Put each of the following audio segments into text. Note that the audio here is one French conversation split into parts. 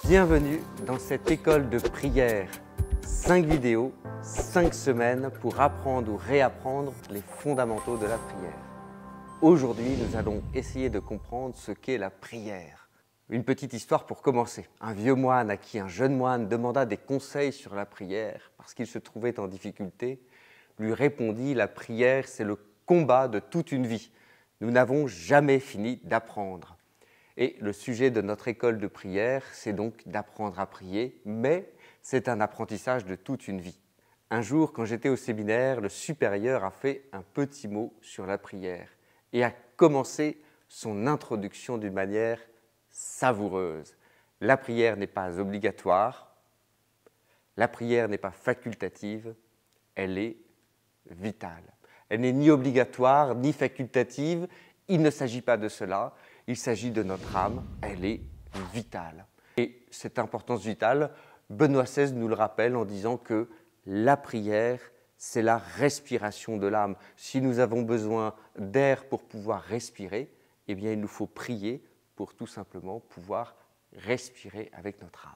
Bienvenue dans cette école de prière. 5 vidéos, 5 semaines pour apprendre ou réapprendre les fondamentaux de la prière. Aujourd'hui, nous allons essayer de comprendre ce qu'est la prière. Une petite histoire pour commencer. Un vieux moine à qui un jeune moine demanda des conseils sur la prière parce qu'il se trouvait en difficulté, lui répondit « La prière, c'est le combat de toute une vie. Nous n'avons jamais fini d'apprendre. » Et le sujet de notre école de prière, c'est donc d'apprendre à prier, mais c'est un apprentissage de toute une vie. Un jour, quand j'étais au séminaire, le supérieur a fait un petit mot sur la prière et a commencé son introduction d'une manière savoureuse. La prière n'est pas obligatoire, la prière n'est pas facultative, elle est vitale. Elle n'est ni obligatoire, ni facultative, il ne s'agit pas de cela. Il s'agit de notre âme, elle est vitale. Et cette importance vitale, Benoît XVI nous le rappelle en disant que la prière, c'est la respiration de l'âme. Si nous avons besoin d'air pour pouvoir respirer, eh bien il nous faut prier pour tout simplement pouvoir respirer avec notre âme.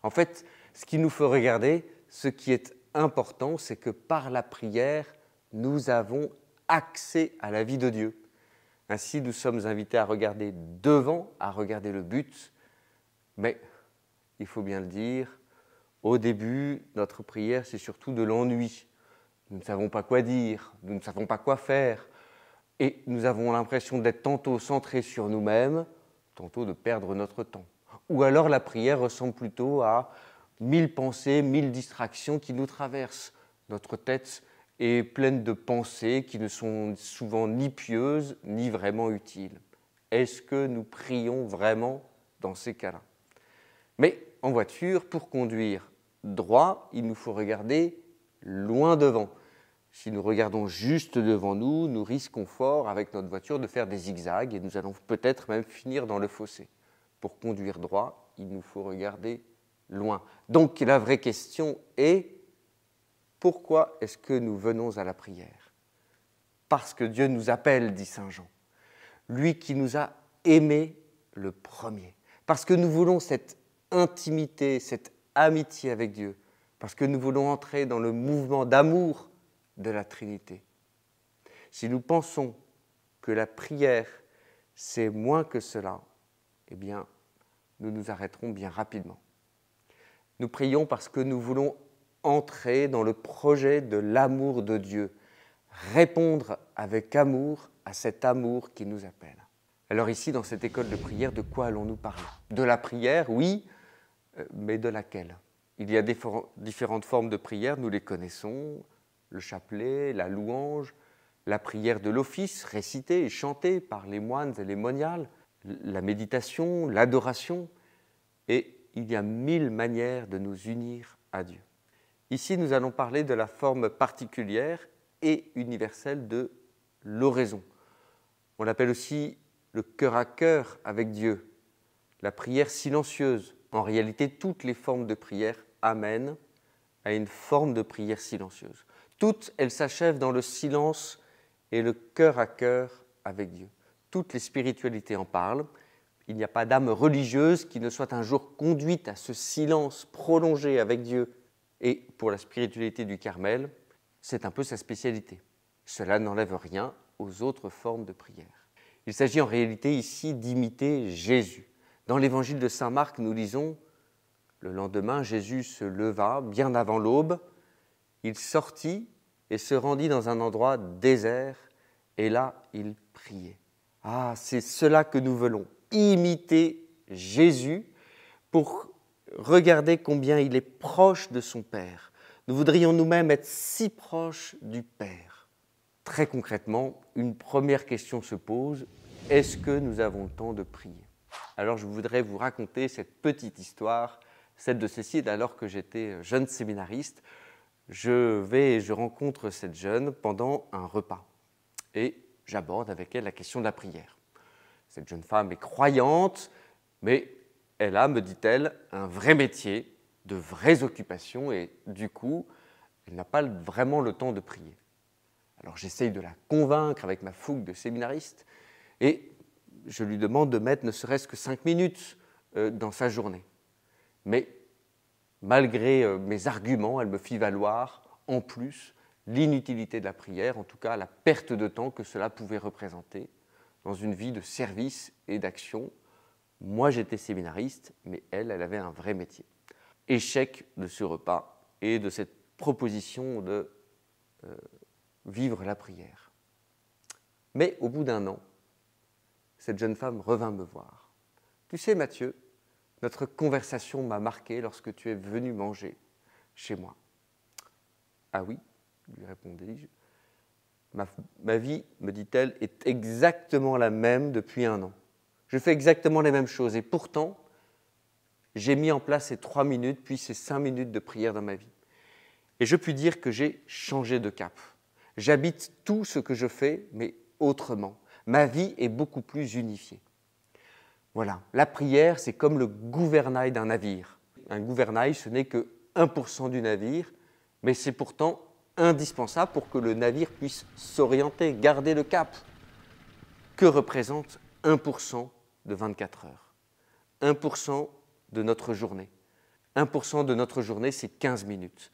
En fait, ce qu'il nous faut regarder, ce qui est important, c'est que par la prière, nous avons accès à la vie de Dieu. Ainsi, nous sommes invités à regarder devant, à regarder le but. Mais, il faut bien le dire, au début, notre prière, c'est surtout de l'ennui. Nous ne savons pas quoi dire, nous ne savons pas quoi faire. Et nous avons l'impression d'être tantôt centrés sur nous-mêmes, tantôt de perdre notre temps. Ou alors la prière ressemble plutôt à 1000 pensées, 1000 distractions qui nous traversent. Notre tête est pleine de pensées qui ne sont souvent ni pieuses, ni vraiment utiles. Est-ce que nous prions vraiment dans ces cas-là? Mais en voiture, pour conduire droit, il nous faut regarder loin devant. Si nous regardons juste devant nous, nous risquons fort avec notre voiture de faire des zigzags et nous allons peut-être même finir dans le fossé. Pour conduire droit, il nous faut regarder loin. Donc la vraie question est: pourquoi est-ce que nous venons à la prière? Parce que Dieu nous appelle, dit saint Jean. Lui qui nous a aimés le premier. Parce que nous voulons cette intimité, cette amitié avec Dieu. Parce que nous voulons entrer dans le mouvement d'amour de la Trinité. Si nous pensons que la prière, c'est moins que cela, eh bien, nous nous arrêterons bien rapidement. Nous prions parce que nous voulons entrer dans le projet de l'amour de Dieu, répondre avec amour à cet amour qui nous appelle. Alors ici, dans cette école de prière, de quoi allons-nous parler? De la prière, oui, mais de laquelle? Il y a différentes formes de prière, nous les connaissons, le chapelet, la louange, la prière de l'office, récitée et chantée par les moines et les moniales, la méditation, l'adoration, et il y a 1000 manières de nous unir à Dieu. Ici, nous allons parler de la forme particulière et universelle de l'oraison. On l'appelle aussi le cœur à cœur avec Dieu, la prière silencieuse. En réalité, toutes les formes de prière amènent à une forme de prière silencieuse. Toutes, elles s'achèvent dans le silence et le cœur à cœur avec Dieu. Toutes les spiritualités en parlent. Il n'y a pas d'âme religieuse qui ne soit un jour conduite à ce silence prolongé avec Dieu. Et pour la spiritualité du Carmel, c'est un peu sa spécialité. Cela n'enlève rien aux autres formes de prière. Il s'agit en réalité ici d'imiter Jésus. Dans l'évangile de saint Marc, nous lisons « Le lendemain, Jésus se leva, bien avant l'aube, il sortit et se rendit dans un endroit désert, et là, il priait. » Ah, c'est cela que nous voulons, imiter Jésus pour regarder combien il est proche de son Père. Nous voudrions nous-mêmes être si proches du Père. Très concrètement, une première question se pose, est-ce que nous avons le temps de prier? Alors je voudrais vous raconter cette petite histoire, celle de Cécile, alors que j'étais jeune séminariste. Je rencontre cette jeune pendant un repas et j'aborde avec elle la question de la prière. Cette jeune femme est croyante, mais elle a, me dit-elle, un vrai métier, de vraies occupations et du coup, elle n'a pas vraiment le temps de prier. Alors j'essaye de la convaincre avec ma fougue de séminariste et je lui demande de mettre ne serait-ce que 5 minutes dans sa journée. Mais malgré mes arguments, elle me fit valoir, en plus, l'inutilité de la prière, en tout cas la perte de temps que cela pouvait représenter dans une vie de service et d'action. Moi, j'étais séminariste, mais elle avait un vrai métier. Échec de ce repas et de cette proposition de vivre la prière. Mais au bout d'un an, cette jeune femme revint me voir. « Tu sais, Mathieu, notre conversation m'a marqué lorsque tu es venu manger chez moi. »« Ah oui ?» lui répondis-je. « Ma vie, me dit-elle, est exactement la même depuis un an. Je fais exactement les mêmes choses et pourtant, j'ai mis en place ces 3 minutes, puis ces 5 minutes de prière dans ma vie. Et je puis dire que j'ai changé de cap. J'habite tout ce que je fais, mais autrement. Ma vie est beaucoup plus unifiée. » Voilà, la prière, c'est comme le gouvernail d'un navire. Un gouvernail, ce n'est que 1% du navire, mais c'est pourtant indispensable pour que le navire puisse s'orienter, garder le cap. Que représente 1% de 24 heures? 1% de notre journée. 1% de notre journée, c'est 15 minutes.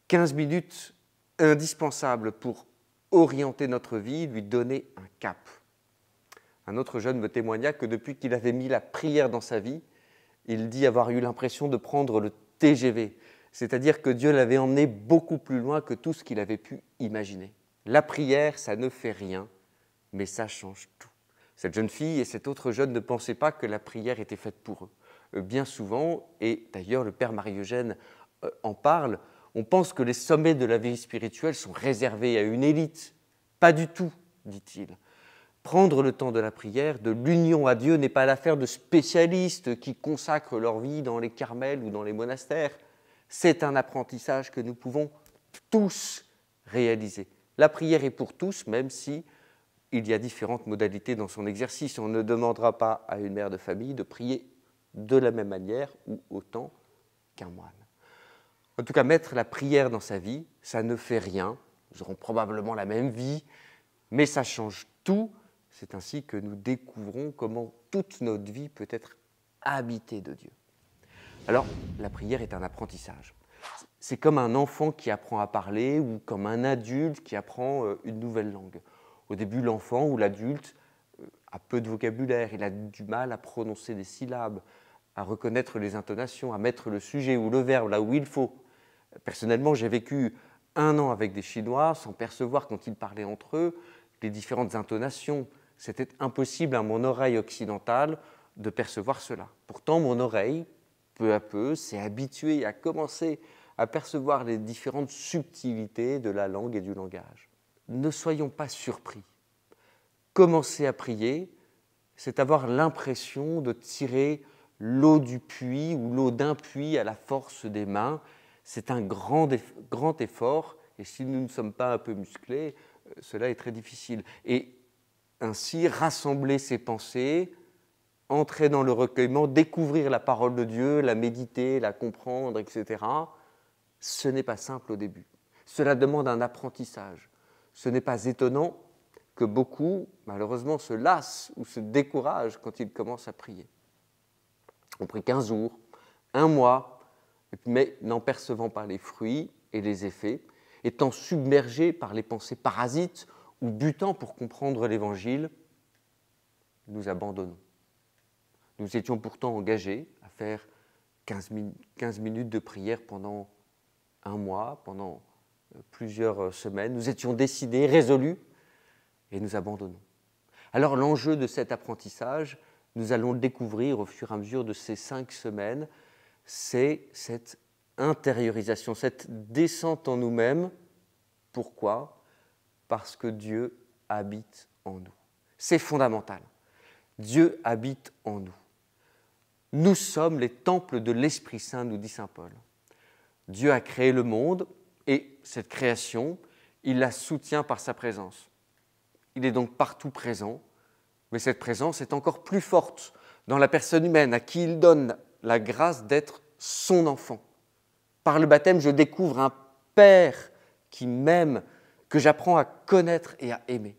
15 minutes indispensables pour orienter notre vie, lui donner un cap. Un autre jeune me témoigna que depuis qu'il avait mis la prière dans sa vie, il dit avoir eu l'impression de prendre le TGV, c'est-à-dire que Dieu l'avait emmené beaucoup plus loin que tout ce qu'il avait pu imaginer. La prière, ça ne fait rien, mais ça change tout. Cette jeune fille et cet autre jeune ne pensaient pas que la prière était faite pour eux. Bien souvent, et d'ailleurs le père Marie-Eugène en parle, on pense que les sommets de la vie spirituelle sont réservés à une élite. Pas du tout, dit-il. Prendre le temps de la prière, de l'union à Dieu, n'est pas l'affaire de spécialistes qui consacrent leur vie dans les carmels ou dans les monastères. C'est un apprentissage que nous pouvons tous réaliser. La prière est pour tous, même si il y a différentes modalités dans son exercice. On ne demandera pas à une mère de famille de prier de la même manière ou autant qu'un moine. En tout cas, mettre la prière dans sa vie, ça ne fait rien. Nous aurons probablement la même vie, mais ça change tout. C'est ainsi que nous découvrons comment toute notre vie peut être habitée de Dieu. Alors, la prière est un apprentissage. C'est comme un enfant qui apprend à parler ou comme un adulte qui apprend une nouvelle langue. Au début, l'enfant ou l'adulte a peu de vocabulaire, il a du mal à prononcer des syllabes, à reconnaître les intonations, à mettre le sujet ou le verbe là où il faut. Personnellement, j'ai vécu 1 an avec des Chinois sans percevoir quand ils parlaient entre eux les différentes intonations. C'était impossible à mon oreille occidentale de percevoir cela. Pourtant, mon oreille, peu à peu, s'est habituée et a commencé à percevoir les différentes subtilités de la langue et du langage. Ne soyons pas surpris. Commencer à prier, c'est avoir l'impression de tirer l'eau du puits ou l'eau d'un puits à la force des mains. C'est un grand effort et si nous ne sommes pas un peu musclés, cela est très difficile. Et ainsi, rassembler ses pensées, entrer dans le recueillement, découvrir la parole de Dieu, la méditer, la comprendre, etc., ce n'est pas simple au début. Cela demande un apprentissage. Ce n'est pas étonnant que beaucoup, malheureusement, se lassent ou se découragent quand ils commencent à prier. On prie 15 jours, 1 mois, mais n'en percevant pas les fruits et les effets, étant submergés par les pensées parasites ou butant pour comprendre l'Évangile, nous abandonnons. Nous étions pourtant engagés à faire 15 minutes de prière pendant 1 mois, pendant plusieurs semaines. Nous étions décidés, résolus, et nous abandonnons. Alors l'enjeu de cet apprentissage, nous allons le découvrir au fur et à mesure de ces 5 semaines, c'est cette intériorisation, cette descente en nous-mêmes. Pourquoi ? Parce que Dieu habite en nous. C'est fondamental. Dieu habite en nous. Nous sommes les temples de l'Esprit Saint, nous dit saint Paul. Dieu a créé le monde et cette création, il la soutient par sa présence. Il est donc partout présent, mais cette présence est encore plus forte dans la personne humaine à qui il donne la grâce d'être son enfant. Par le baptême, je découvre un Père qui m'aime, que j'apprends à connaître et à aimer.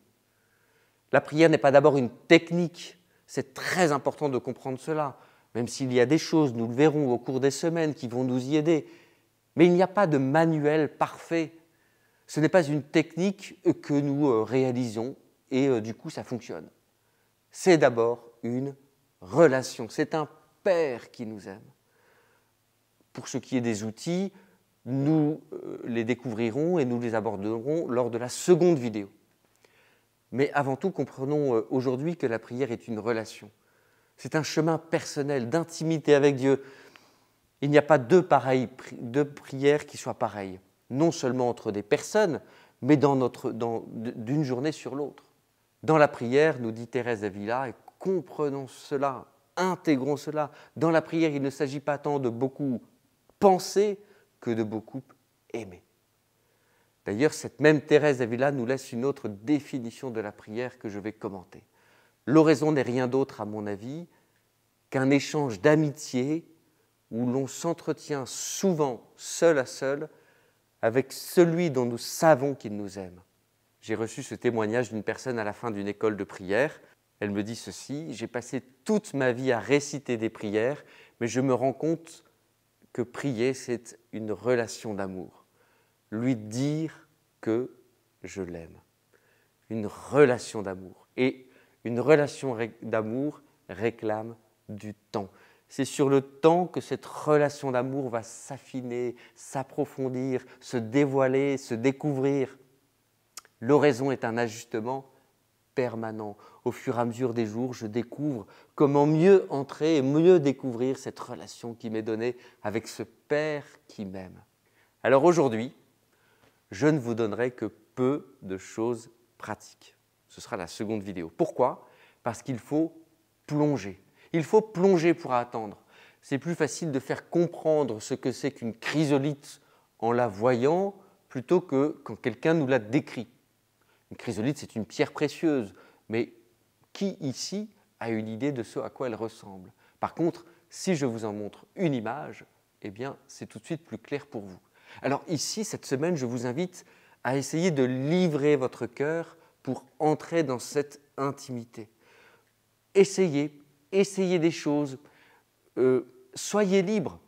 La prière n'est pas d'abord une technique, c'est très important de comprendre cela. même s'il y a des choses, nous le verrons au cours des semaines, qui vont nous y aider. Mais il n'y a pas de manuel parfait. Ce n'est pas une technique que nous réalisons et du coup ça fonctionne. C'est d'abord une relation, c'est un Père qui nous aime. Pour ce qui est des outils, nous les découvrirons et nous les aborderons lors de la seconde vidéo. Mais avant tout, comprenons aujourd'hui que la prière est une relation. C'est un chemin personnel, d'intimité avec Dieu. Il n'y a pas deux prières qui soient pareilles, non seulement entre des personnes, mais d'une journée sur l'autre. Dans la prière, nous dit Thérèse d'Avila, et comprenons cela, intégrons cela. Dans la prière, il ne s'agit pas tant de beaucoup penser que de beaucoup aimer. D'ailleurs, cette même Thérèse d'Avila nous laisse une autre définition de la prière que je vais commenter. L'oraison n'est rien d'autre, à mon avis, qu'un échange d'amitié où l'on s'entretient souvent seul à seul avec celui dont nous savons qu'il nous aime. J'ai reçu ce témoignage d'une personne à la fin d'une école de prière. Elle me dit ceci: « J'ai passé toute ma vie à réciter des prières, mais je me rends compte que prier, c'est une relation d'amour. Lui dire que je l'aime. Une relation d'amour. Et une relation d'amour réclame du temps. C'est sur le temps que cette relation d'amour va s'affiner, s'approfondir, se dévoiler, se découvrir. L'oraison est un ajustement permanent. Au fur et à mesure des jours, je découvre comment mieux entrer et mieux découvrir cette relation qui m'est donnée avec ce Père qui m'aime. Alors aujourd'hui, je ne vous donnerai que peu de choses pratiques. Ce sera la seconde vidéo. Pourquoi? Parce qu'il faut plonger. Il faut plonger pour attendre. C'est plus facile de faire comprendre ce que c'est qu'une chrysolite en la voyant plutôt que quand quelqu'un nous la décrit. Une chrysolite, c'est une pierre précieuse, mais qui ici a une idée de ce à quoi elle ressemble? Par contre, si je vous en montre une image, eh bien, c'est tout de suite plus clair pour vous. Alors ici, cette semaine, je vous invite à essayer de livrer votre cœur pour entrer dans cette intimité. Essayez des choses, soyez libre,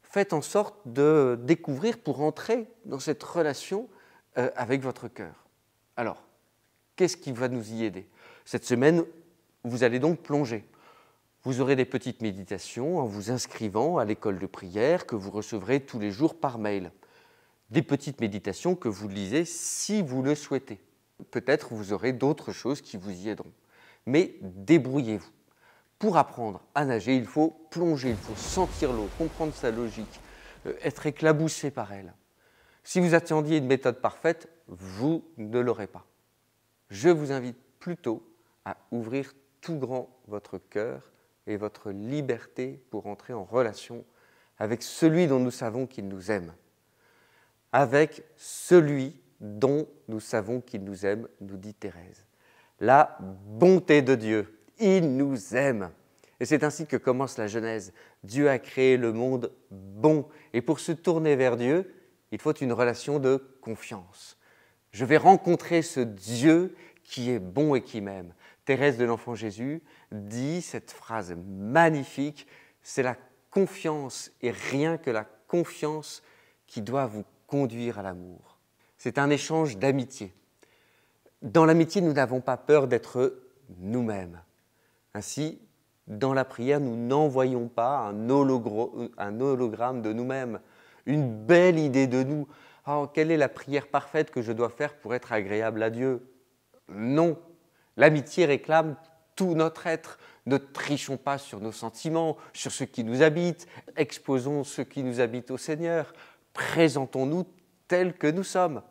faites en sorte de découvrir pour entrer dans cette relation avec votre cœur. Alors, qu'est-ce qui va nous y aider? Cette semaine, vous allez donc plonger. Vous aurez des petites méditations en vous inscrivant à l'école de prière que vous recevrez tous les jours par mail. Des petites méditations que vous lisez si vous le souhaitez. Peut-être vous aurez d'autres choses qui vous y aideront. Mais débrouillez-vous. Pour apprendre à nager, il faut plonger, il faut sentir l'eau, comprendre sa logique, être éclaboussé par elle. Si vous attendiez une méthode parfaite, vous ne l'aurez pas. Je vous invite plutôt à ouvrir tout grand votre cœur et votre liberté pour entrer en relation avec celui dont nous savons qu'il nous aime. Avec celui dont nous savons qu'il nous aime, nous dit Thérèse. La bonté de Dieu, il nous aime. Et c'est ainsi que commence la Genèse. Dieu a créé le monde bon. Et pour se tourner vers Dieu, il faut une relation de confiance. Je vais rencontrer ce Dieu qui est bon et qui m'aime. Thérèse de l'Enfant Jésus dit cette phrase magnifique, c'est la confiance et rien que la confiance qui doit vous conduire à l'amour. C'est un échange d'amitié. Dans l'amitié, nous n'avons pas peur d'être nous-mêmes. Ainsi, dans la prière, nous n'envoyons pas un hologramme de nous-mêmes, une belle idée de nous. Oh, quelle est la prière parfaite que je dois faire pour être agréable à Dieu? Non, l'amitié réclame tout notre être. Ne trichons pas sur nos sentiments, sur ce qui nous habite, exposons ce qui nous habite au Seigneur, présentons-nous tels que nous sommes.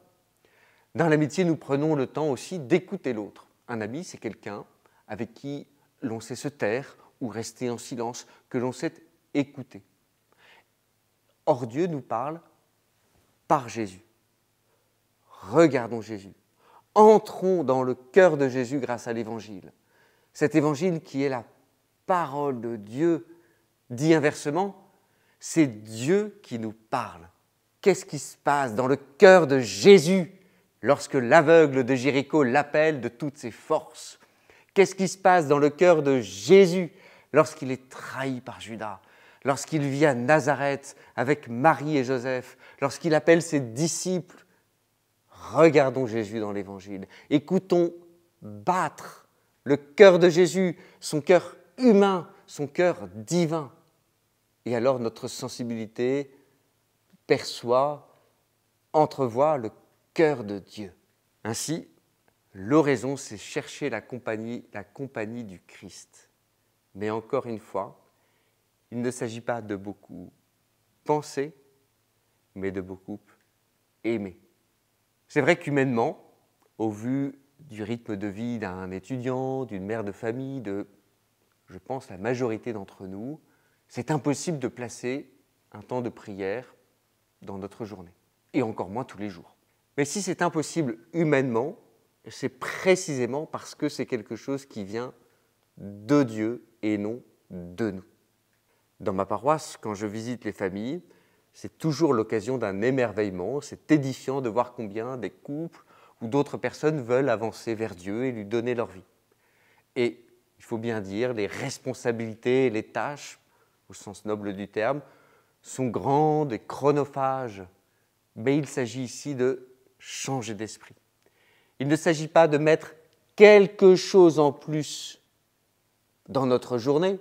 Dans l'amitié, nous prenons le temps aussi d'écouter l'autre. Un ami, c'est quelqu'un avec qui l'on sait se taire ou rester en silence, que l'on sait écouter. Or, Dieu nous parle par Jésus. Regardons Jésus. Entrons dans le cœur de Jésus grâce à l'Évangile. Cet Évangile qui est la parole de Dieu, dit inversement, c'est Dieu qui nous parle. Qu'est-ce qui se passe dans le cœur de Jésus lorsque l'aveugle de Jéricho l'appelle de toutes ses forces? Qu'est-ce qui se passe dans le cœur de Jésus lorsqu'il est trahi par Judas, lorsqu'il vit à Nazareth avec Marie et Joseph, lorsqu'il appelle ses disciples. Regardons Jésus dans l'Évangile, écoutons battre le cœur de Jésus, son cœur humain, son cœur divin. Et alors notre sensibilité perçoit, entrevoit le cœur de Dieu. Ainsi, l'oraison, c'est chercher la compagnie du Christ. Mais encore une fois, il ne s'agit pas de beaucoup penser, mais de beaucoup aimer. C'est vrai qu'humainement, au vu du rythme de vie d'un étudiant, d'une mère de famille, de, je pense, la majorité d'entre nous, c'est impossible de placer un temps de prière dans notre journée, et encore moins tous les jours. Mais si c'est impossible humainement, c'est précisément parce que c'est quelque chose qui vient de Dieu et non de nous. Dans ma paroisse, quand je visite les familles, c'est toujours l'occasion d'un émerveillement. C'est édifiant de voir combien des couples ou d'autres personnes veulent avancer vers Dieu et lui donner leur vie. Et il faut bien dire, les responsabilités et les tâches, au sens noble du terme, sont grandes et chronophages. Mais il s'agit ici de changer d'esprit. Il ne s'agit pas de mettre quelque chose en plus dans notre journée,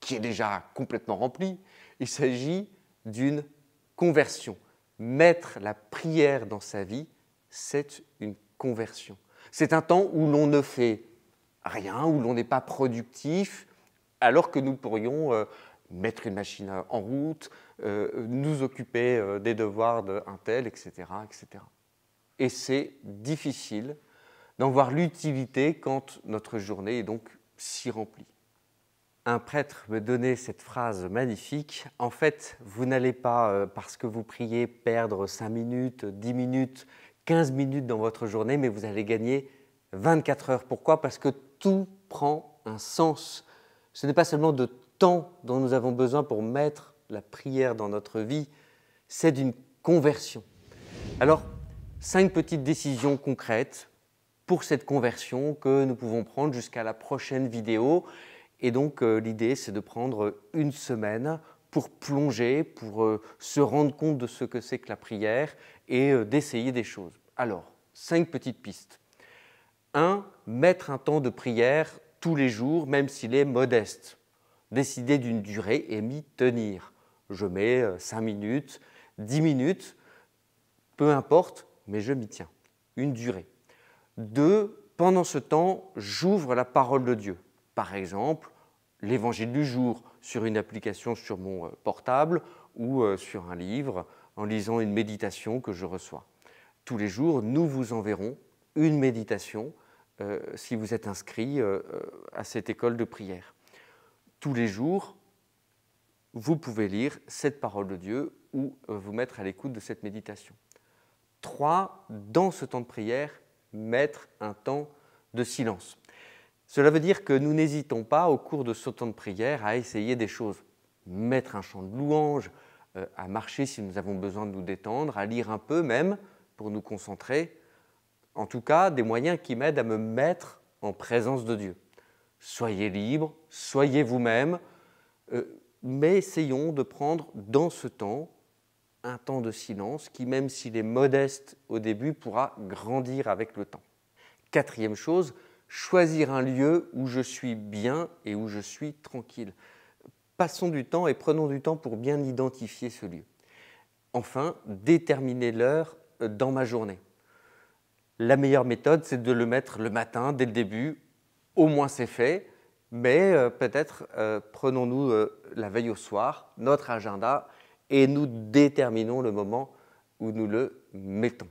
qui est déjà complètement remplie. Il s'agit d'une conversion. Mettre la prière dans sa vie, c'est une conversion. C'est un temps où l'on ne fait rien, où l'on n'est pas productif, alors que nous pourrions mettre une machine en route, nous occuper des devoirs d'un tel, etc., etc. Et c'est difficile d'en voir l'utilité quand notre journée est donc si remplie. Un prêtre me donnait cette phrase magnifique. En fait, vous n'allez pas, parce que vous priez, perdre 5 minutes, 10 minutes, 15 minutes dans votre journée, mais vous allez gagner 24 heures. Pourquoi ? Parce que tout prend un sens. Ce n'est pas seulement de temps dont nous avons besoin pour mettre la prière dans notre vie, c'est d'une conversion. Alors, 5 petites décisions concrètes pour cette conversion que nous pouvons prendre jusqu'à la prochaine vidéo. Et donc, l'idée, c'est de prendre une semaine pour plonger, pour se rendre compte de ce que c'est que la prière et d'essayer des choses. Alors, 5 petites pistes. 1. Mettre un temps de prière tous les jours, même s'il est modeste. Décider d'une durée et m'y tenir. Je mets 5 minutes, 10 minutes, peu importe, mais je m'y tiens. Une durée. 2. Pendant ce temps, j'ouvre la parole de Dieu. Par exemple, l'évangile du jour sur une application sur mon portable ou sur un livre en lisant une méditation que je reçois. Tous les jours, nous vous enverrons une méditation si vous êtes inscrit à cette école de prière. Tous les jours, vous pouvez lire cette parole de Dieu ou vous mettre à l'écoute de cette méditation. 3. Dans ce temps de prière, mettre un temps de silence. Cela veut dire que nous n'hésitons pas au cours de ce temps de prière à essayer des choses. Mettre un chant de louange, à marcher si nous avons besoin de nous détendre, à lire un peu même pour nous concentrer. En tout cas, des moyens qui m'aident à me mettre en présence de Dieu. Soyez libres, soyez vous-même, mais essayons de prendre dans ce temps un temps de silence qui, même s'il est modeste au début, pourra grandir avec le temps. 4e chose, choisir un lieu où je suis bien et où je suis tranquille. Passons du temps et prenons du temps pour bien identifier ce lieu. Enfin, déterminer l'heure dans ma journée. La meilleure méthode, c'est de le mettre le matin, dès le début. Au moins c'est fait, mais peut-être prenons-nous la veille au soir, notre agenda, et nous déterminons le moment où nous le mettons.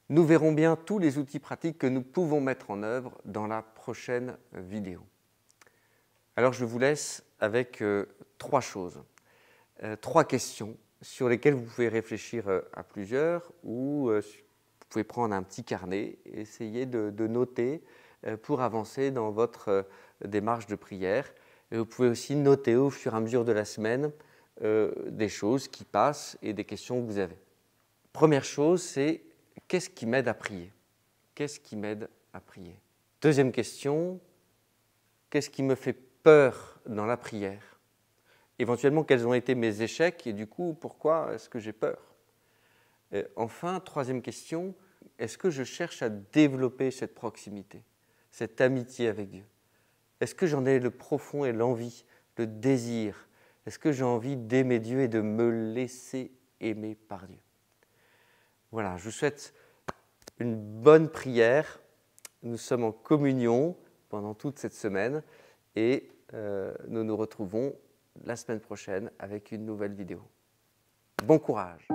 Nous verrons bien tous les outils pratiques que nous pouvons mettre en œuvre dans la prochaine vidéo. Alors je vous laisse avec 3 choses, 3 questions sur lesquelles vous pouvez réfléchir à plusieurs ou vous pouvez prendre un petit carnet et essayer de noter pour avancer dans votre démarche de prière. Et vous pouvez aussi noter au fur et à mesure de la semaine des choses qui passent et des questions que vous avez. Première chose, c'est qu'est-ce qui m'aide à prier ? Qu'est-ce qui m'aide à prier ? Deuxième question, qu'est-ce qui me fait peurs dans la prière? Éventuellement, quels ont été mes échecs et du coup, pourquoi est-ce que j'ai peur? Et enfin, troisième question, est-ce que je cherche à développer cette proximité, cette amitié avec Dieu? Est-ce que j'en ai le profond et l'envie, le désir? Est-ce que j'ai envie d'aimer Dieu et de me laisser aimer par Dieu? Voilà, je vous souhaite une bonne prière. Nous sommes en communion pendant toute cette semaine et nous nous retrouvons la semaine prochaine avec une nouvelle vidéo. Bon courage!